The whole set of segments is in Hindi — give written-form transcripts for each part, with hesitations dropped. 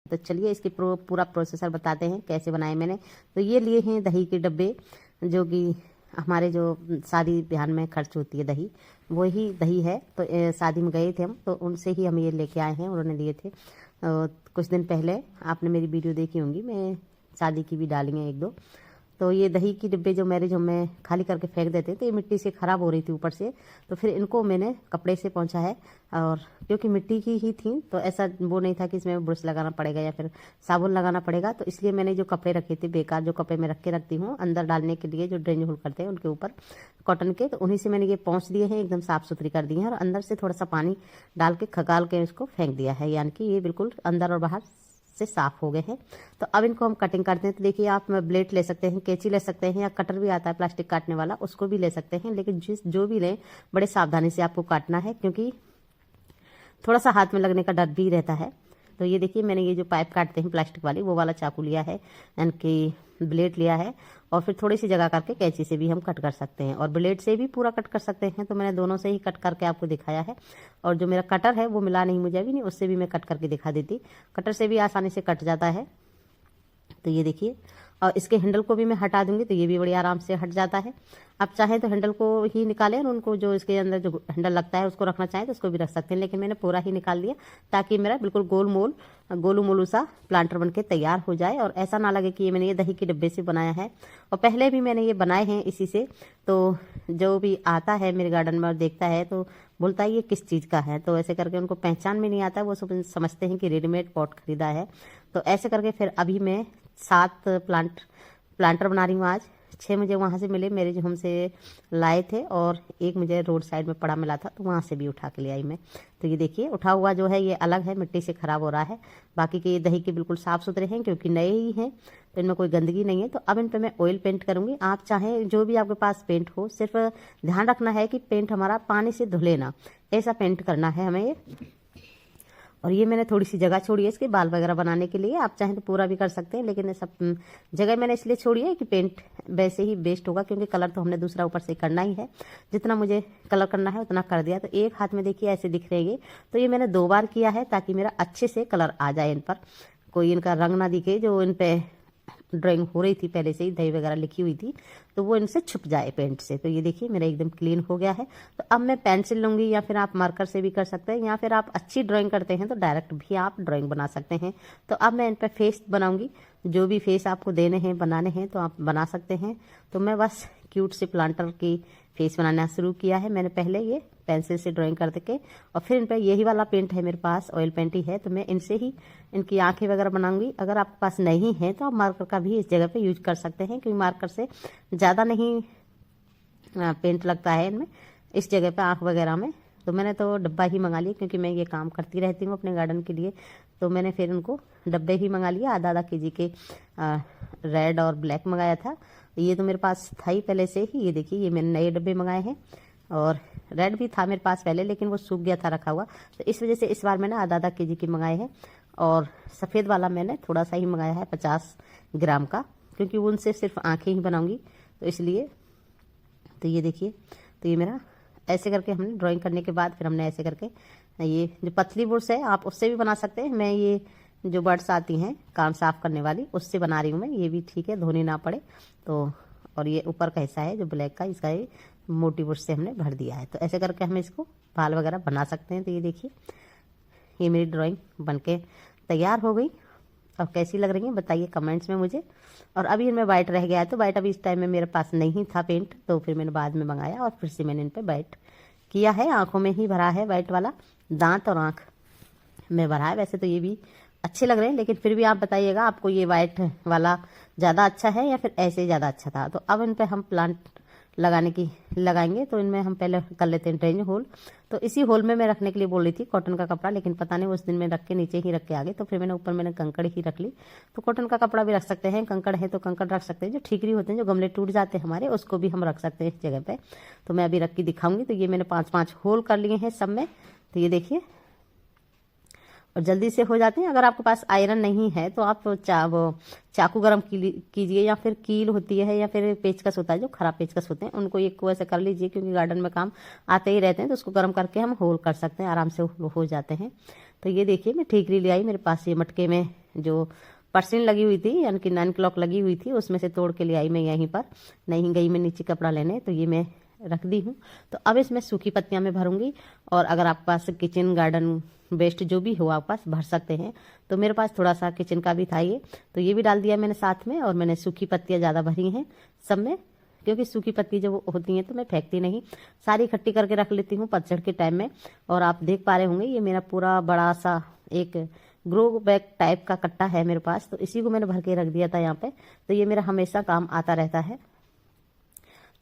तो चलिए इसकी पूरा प्रोसेसर बताते हैं कैसे बनाए मैंने। तो ये लिए हैं दही के डब्बे, जो कि हमारे जो शादी ब्याह में खर्च होती है दही, वही दही है। तो शादी में गए थे हम, तो उनसे ही हम ये लेके आए हैं, उन्होंने दिए थे कुछ दिन पहले। आपने मेरी वीडियो देखी होंगी, मैं शादी की भी डाली हैं एक दो। तो ये दही की डिब्बे जो मैरिज होम में खाली करके फेंक देते हैं, तो ये मिट्टी से ख़राब हो रही थी ऊपर से। तो फिर इनको मैंने कपड़े से पोंछा है, और क्योंकि मिट्टी की ही थी तो ऐसा वो नहीं था कि इसमें ब्रश लगाना पड़ेगा या फिर साबुन लगाना पड़ेगा। तो इसलिए मैंने जो कपड़े रखे थे बेकार, जो कपड़े मैं रखती हूँ अंदर डालने के लिए, जो ड्रेन होल करते हैं उनके ऊपर कॉटन के, तो उन्हीं से मैंने ये पोंछ दिए हैं, एकदम साफ़ सुथरी कर दी हैं। और अंदर से थोड़ा सा पानी डाल के खगाल के इसको फेंक दिया है, यानी कि ये बिल्कुल अंदर और बाहर से साफ हो गए हैं। तो अब इनको हम कटिंग करते हैं। तो देखिए, आप ब्लेड ले सकते हैं, कैंची ले सकते हैं, या कटर भी आता है प्लास्टिक काटने वाला, उसको भी ले सकते हैं। लेकिन जो भी लें, बड़े सावधानी से आपको काटना है, क्योंकि थोड़ा सा हाथ में लगने का डर भी रहता है। तो ये देखिए, मैंने ये जो पाइप काटते हैं प्लास्टिक वाली, वो वाला चाकू लिया है, यानी कि ब्लेड लिया है। और फिर थोड़ी सी जगह करके कैंची से भी हम कट कर सकते हैं, और ब्लेड से भी पूरा कट कर सकते हैं। तो मैंने दोनों से ही कट करके आपको दिखाया है। और जो मेरा कटर है वो मिला नहीं मुझे अभी, नहीं उससे भी मैं कट करके दिखा देती। कटर से भी आसानी से कट जाता है। तो ये देखिए, और इसके हैंडल को भी मैं हटा दूंगी, तो ये भी बड़ी आराम से हट जाता है। आप चाहें तो हैंडल को ही निकालें, और उनको जो इसके अंदर जो हैंडल लगता है उसको रखना चाहें तो उसको भी रख सकते हैं। लेकिन मैंने पूरा ही निकाल लिया, ताकि मेरा बिल्कुल गोलू मोलू सा प्लांटर बन के तैयार हो जाए, और ऐसा ना लगे कि ये मैंने ये दही के डिब्बे से बनाया है। और पहले भी मैंने ये बनाए हैं इसी से। तो जो भी आता है मेरे गार्डन में और देखता है तो बोलता है ये किस चीज़ का है। तो ऐसे करके उनको पहचान में नहीं आता, वो समझते हैं कि रेडीमेड पॉट खरीदा है। तो ऐसे करके फिर अभी मैं 7 प्लांटर बना रही हूँ आज। 6 मुझे वहाँ से मिले, मेरे जो हमसे लाए थे, और एक मुझे रोड साइड में पड़ा मिला था, तो वहाँ से भी उठा के ले आई मैं। तो ये देखिए, उठा हुआ जो है ये अलग है, मिट्टी से ख़राब हो रहा है। बाकी के ये दही के बिल्कुल साफ़ सुथरे हैं, क्योंकि नए ही हैं, तो इनमें कोई गंदगी नहीं है। तो अब इन पर मैं ऑयल पेंट करूँगी। आप चाहें जो भी आपके पास पेंट हो, सिर्फ ध्यान रखना है कि पेंट हमारा पानी से धुले ना, ऐसा पेंट करना है हमें ये। और ये मैंने थोड़ी सी जगह छोड़ी है इसके बाल वगैरह बनाने के लिए। आप चाहें तो पूरा भी कर सकते हैं, लेकिन सब जगह मैंने इसलिए छोड़ी है कि पेंट वैसे ही बेस्ट होगा, क्योंकि कलर तो हमने दूसरा ऊपर से करना ही है। जितना मुझे कलर करना है उतना कर दिया। तो एक हाथ में देखिए ऐसे दिख रहे हैं। तो ये मैंने 2 बार किया है, ताकि मेरा अच्छे से कलर आ जाए इन पर, कोई इनका रंग ना दिखे। जो इन पे ड्राइंग हो रही थी पहले से ही, दही वगैरह लिखी हुई थी, तो वो इनसे छुप जाए पेंट से। तो ये देखिए, मेरा एकदम क्लीन हो गया है। तो अब मैं पेंसिल लूँगी, या फिर आप मार्कर से भी कर सकते हैं, या फिर आप अच्छी ड्राइंग करते हैं तो डायरेक्ट भी आप ड्राइंग बना सकते हैं। तो अब मैं इन पर फेस बनाऊँगी। जो भी फेस आपको देने हैं, बनाने हैं, तो आप बना सकते हैं। तो मैं बस क्यूट से प्लांटर की फेस बनाना शुरू किया है मैंने पहले, ये पेंसिल से ड्राइंग कर के। और फिर इन पर यही वाला पेंट है मेरे पास, ऑयल पेंट ही है, तो मैं इनसे ही इनकी आंखें वगैरह बनाऊंगी। अगर आपके पास नहीं है तो आप मार्कर का भी इस जगह पे यूज कर सकते हैं, क्योंकि मार्कर से ज़्यादा नहीं पेंट लगता है इनमें, इस जगह पे आँख वगैरह में। तो मैंने तो डब्बा ही मंगा लिया, क्योंकि मैं ये काम करती रहती हूँ अपने गार्डन के लिए। तो मैंने फिर उनको डब्बे ही मंगा लिया। आधा केजी के रेड और ब्लैक मंगाया था। ये तो मेरे पास था ही पहले से ही। ये देखिए, ये मैंने नए डब्बे मंगाए हैं, और रेड भी था मेरे पास पहले, लेकिन वो सूख गया था रखा हुआ। तो इस वजह से इस बार मैंने आधा केजी के मंगाए हैं। और सफ़ेद वाला मैंने थोड़ा सा ही मंगाया है, 50 ग्राम का, क्योंकि उनसे सिर्फ आँखें ही बनाऊँगी, तो इसलिए। तो ये देखिए, तो ये मेरा ऐसे करके हमने ड्राइंग करने के बाद फिर हमने ऐसे करके, ये जो पतली बुर्श है आप उससे भी बना सकते हैं। मैं ये जो बर्ड्स आती हैं कान साफ करने वाली, उससे बना रही हूँ मैं। ये भी ठीक है, धोनी ना पड़े तो। और ये ऊपर का हिस्सा है जो ब्लैक का, इसका ये मोटी बुर्श से हमने भर दिया है। तो ऐसे करके हम इसको बाल वगैरह बना सकते हैं। तो ये देखिए, ये मेरी ड्राइंग बनके तैयार हो गई। और कैसी लग रही है बताइए कमेंट्स में मुझे। और अभी इनमें वाइट रह गया है, तो वाइट अभी इस टाइम में मेरे पास नहीं था पेंट, तो फिर मैंने बाद में मंगाया, और फिर से मैंने इन पर वाइट किया है। आँखों में ही भरा है वाइट वाला, दांत और आँख में भरा है। वैसे तो ये भी अच्छे लग रहे हैं, लेकिन फिर भी आप बताइएगा आपको ये वाइट वाला ज़्यादा अच्छा है या फिर ऐसे ज़्यादा अच्छा था। तो अब इन पर हम प्लांट लगाएंगे। तो इनमें हम पहले कर लेते हैं ड्रेन होल। तो इसी होल में मैं रखने के लिए बोल रही थी कॉटन का कपड़ा, लेकिन पता नहीं उस दिन मैं रख के नीचे ही रख के आ गई। तो फिर मैंने ऊपर कंकड़ ही रख ली। तो कॉटन का कपड़ा भी रख सकते हैं, कंकड़ है तो कंकड़ रख सकते हैं। जो ठीकरी होते हैं, जो गमले टूट जाते हैं हमारे, उसको भी हम रख सकते हैं इस जगह पे। तो मैं अभी रख के दिखाऊंगी। तो ये मैंने 5-5 होल कर लिए हैं सब में। तो ये देखिए, और जल्दी से हो जाते हैं। अगर आपके पास आयरन नहीं है तो आप चाकू गरम कीजिए, या फिर कील होती है, या फिर पेचकस होता है, जो खराब पेचकस होते हैं, उनको एक को ऐसे कर लीजिए, क्योंकि गार्डन में काम आते ही रहते हैं। तो उसको गर्म करके हम होल कर सकते हैं, आराम से हो जाते हैं। तो ये देखिए, मैं ठीकरी ले आई, मेरे पास ये मटके में जो परसिन लगी हुई थी, यानी कि 9 क्लॉक लगी हुई थी, उसमें से तोड़ के ले आई मैं यहीं पर। नहीं गई मैं नीचे कपड़ा लेने, तो ये मैं रख दी हूँ। तो अब इसमें सूखी पत्तियां मैं भरूंगी, और अगर आपके पास किचन गार्डन वेस्ट जो भी हो आपके पास भर सकते हैं। तो मेरे पास थोड़ा सा किचन का भी था ये, तो ये भी डाल दिया मैंने साथ में। और मैंने सूखी पत्तियां ज़्यादा भरी हैं सब में, क्योंकि सूखी पत्ती जब होती हैं तो मैं फेंकती नहीं, सारी इकट्ठी करके रख लेती हूँ पतझड़ के टाइम में। और आप देख पा रहे होंगे ये मेरा पूरा बड़ा सा एक ग्रो बैग टाइप का कट्टा है मेरे पास, तो इसी को मैंने भर के रख दिया था यहाँ पे। तो ये मेरा हमेशा काम आता रहता है।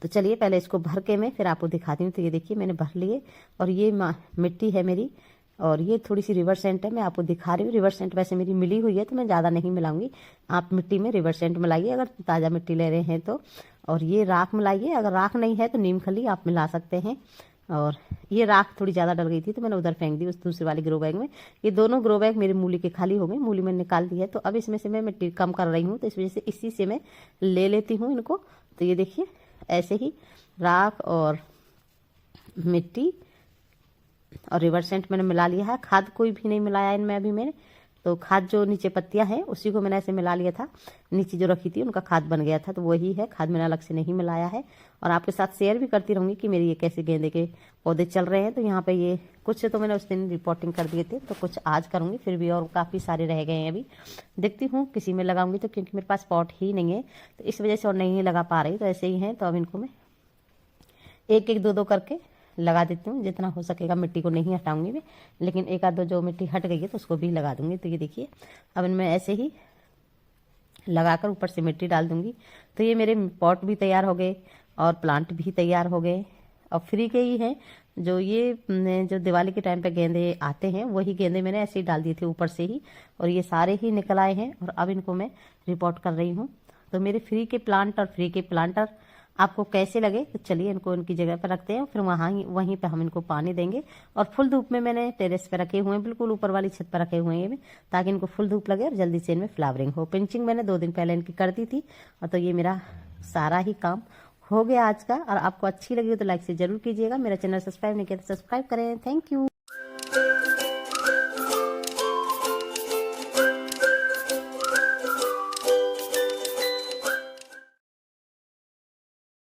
तो चलिए पहले इसको भर के मैं फिर आपको दिखाती हूँ। तो ये देखिए मैंने भर लिए, और ये मिट्टी है मेरी, और ये थोड़ी सी रिवर सेंट है, मैं आपको दिखा रही हूँ। रिवर सेंट वैसे मेरी मिली हुई है, तो मैं ज़्यादा नहीं मिलाऊंगी। आप मिट्टी में रिवर सेंट मिलाइए अगर ताज़ा मिट्टी ले रहे हैं तो। और ये राख मिलाइए, अगर राख नहीं है तो नीम खली आप मिला सकते हैं। और ये राख थोड़ी ज़्यादा डल गई थी तो मैंने उधर फेंक दी उस दूसरे वाली ग्रो बैग में। ये दोनों ग्रो बैग मेरी मूली के खाली हो गए, मूली मैंने निकाल दी है। तो अब इसमें से मैं मिट्टी कम कर रही हूँ, तो इस वजह से इसी से मैं ले लेती हूँ इनको। तो ये देखिए ऐसे ही राख और मिट्टी और रिवर सेंट मैंने मिला लिया है। खाद कोई भी नहीं मिलाया इनमें अभी मैंने, तो खाद जो नीचे पत्तियां हैं उसी को मैंने ऐसे मिला लिया था, नीचे जो रखी थी उनका खाद बन गया था, तो वही है, खाद मैंने अलग से नहीं मिलाया है। और आपके साथ शेयर भी करती रहूंगी कि मेरी ये कैसे गेंदे के पौधे चल रहे हैं। तो यहाँ पे ये कुछ तो मैंने उस दिन रिपोर्टिंग कर दिए थे, तो कुछ आज करूँगी फिर भी, और काफ़ी सारे रह गए हैं अभी। देखती हूँ किसी में लगाऊंगी, तो क्योंकि मेरे पास पॉट ही नहीं है तो इस वजह से और नहीं लगा पा रही, तो ऐसे ही हैं। तो अब इनको मैं एक एक दो दो करके लगा देती हूँ, जितना हो सकेगा। मिट्टी को नहीं हटाऊंगी मैं, लेकिन एक आध दो जो मिट्टी हट गई है तो उसको भी लगा दूंगी। तो ये देखिए अब इनमें ऐसे ही लगाकर ऊपर से मिट्टी डाल दूंगी। तो ये मेरे पॉट भी तैयार हो गए और प्लांट भी तैयार हो गए, और फ्री के ही हैं। जो ये जो दिवाली के टाइम पे गेंदे आते हैं वही गेंदे मैंने ऐसे ही डाल दिए थे ऊपर से ही, और ये सारे ही निकल आए हैं। और अब इनको मैं रिपोर्ट कर रही हूँ। तो मेरे फ्री के प्लांट और फ्री के प्लांटर आपको कैसे लगे, तो चलिए इनको इनकी जगह पर रखते हैं, फिर वहीं पे हम इनको पानी देंगे। और फुल धूप में मैंने टेरेस पे रखे हुए हैं, बिल्कुल ऊपर वाली छत पर रखे हुए हैं, ताकि इनको फुल धूप लगे और जल्दी से इनमें फ्लावरिंग हो। पिंचिंग मैंने 2 दिन पहले इनकी कर दी थी, और तो ये मेरा सारा ही काम हो गया आज का। और आपको अच्छी लगी हो तो लाइक से जरूर कीजिएगा। मेरा चैनल सब्सक्राइब नहीं किया तो सब्सक्राइब करें। Thank you.